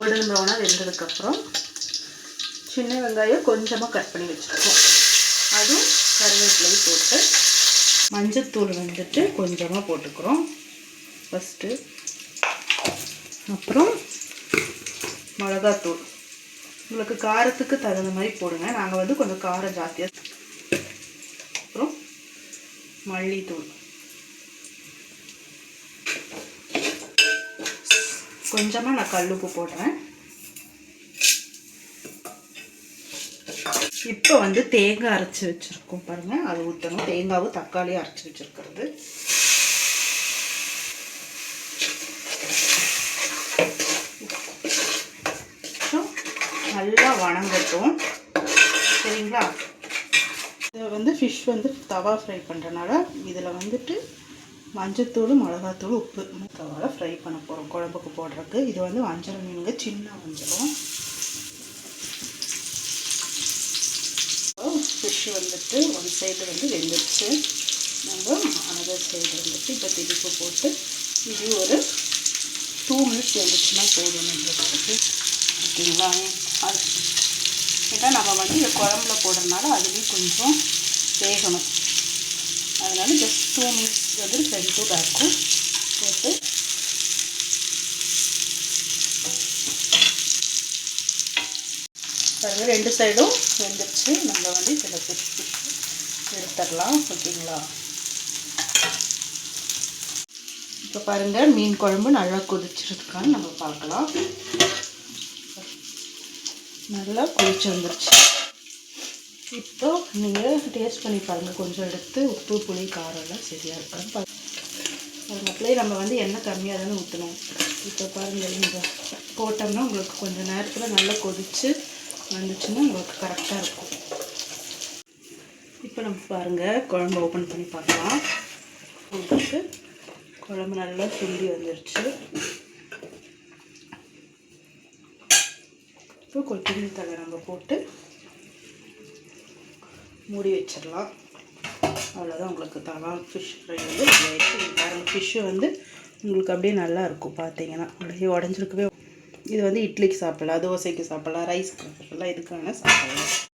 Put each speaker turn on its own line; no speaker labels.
Golden ப்ரௌனாக வெந்ததுக்கப்புறம் சின்ன வெங்காயம் கொஞ்சமாக கட் பண்ணி வச்சுருக்கோம், அதுவும் கருவேப்பிலையும் போட்டு மஞ்சத்தூள் வந்துட்டு கொஞ்சமாக போட்டுக்கிறோம் ஃபஸ்ட்டு. அப்புறம் மிளகாத்தூள் உங்களுக்கு காரத்துக்கு தகுந்த மாதிரி போடுங்க, நாங்கள் வந்து கொஞ்சம் காரம் ஜாஸ்தியாக. அப்புறம் மல்லித்தூள் கொஞ்சமாக நான் கல்லுப்பு போடுறேன். இப்போ வந்து தேங்காய் அரைச்சி வச்சுருக்கோம் பாருங்கள், அது ஊற்றணும். தேங்காவும் தக்காளியும் அரைச்சி வச்சுருக்கிறது. நல்லா வணங்கட்டும், சரிங்களா? இதை வந்து ஃபிஷ் வந்து தவா ஃப்ரை பண்ணுறனால இதில் வந்துட்டு மஞ்சத்தூள், மிளகாத்தூள், உப்பு தவாவில் ஃப்ரை பண்ண போகிறோம் குழம்புக்கு போடுறதுக்கு. இது வந்து வஞ்சரம் மீனுங்க, சின்ன வஞ்சரம். ஃபிஷ் வந்துட்டு ஒன் சைடு வந்து வெந்துருச்சு, நம்ம அனதர் சைடு வந்துட்டு இப்போ திருப்பி போட்டு இது ஒரு 2 மினிட்ஸ் வெந்துச்சுன்னா போதும் நம்மளுக்கு, ஓகேங்களா? அது ஏன்னா நம்ம வந்து இந்த குழம்புல போடுறதுனால அதுலேயும் கொஞ்சம் வேகணும், அதனால ஜஸ்ட் 2 மினிட்ஸ் வந்து ஃப்ரண்ட் டு பேக்கும் போட்டு பாருங்கள் 2 சைடும் வெந்துருச்சு. நம்ம வந்து இதில் ஃபிஷ் எடுத்துடலாம், ஓகேங்களா? இப்போ பாருங்கள் மீன் குழம்பு நல்லா கொதிச்சிருக்கான்னு நம்ம பார்க்கலாம். நல்லா கொதிச்சு வந்துருச்சு. இப்போ நீங்கள் டேஸ்ட் பண்ணி பாருங்கள், கொஞ்சம் எடுத்து உப்பு, புளி, காரம் எல்லாம் சரியாக இருக்கான்னு பாருங்கள். அப்படியே நம்ம வந்து எண்ணெய் கம்மியாக தானே ஊற்றணும். இப்போ பாருங்கள், இந்த போட்டோம்னா உங்களுக்கு கொஞ்சம் நேரத்தில் நல்லா கொதித்து வந்துச்சுன்னா உங்களுக்கு கரெக்டாக இருக்கும். இப்போ நம்ம பாருங்கள் குழம்பு ஓப்பன் பண்ணி பார்க்கலாம். உங்களுக்கு குழம்பு நல்லா சுண்டி வந்துருச்சு. இப்போ கொத்தமல்லி தழை நம்ம போட்டு மூடி வச்சிடலாம். அவ்வளோதான், உங்களுக்கு தவா ஃபிஷ் ஃப்ரை வந்து ரெடி ஆகிடுச்சு. பாருங்கள் ஃபிஷ்ஷு வந்து உங்களுக்கு அப்படியே நல்லா இருக்கும், பார்த்தீங்கன்னா அப்படியே உடஞ்சிருக்கவே. இது வந்து இட்லிக்கு சாப்பிடலாம், தோசைக்கு சாப்பிடலாம், ரைஸ்க்கு சாப்பிடலாம், இதுக்கான சாப்பிடலாம்.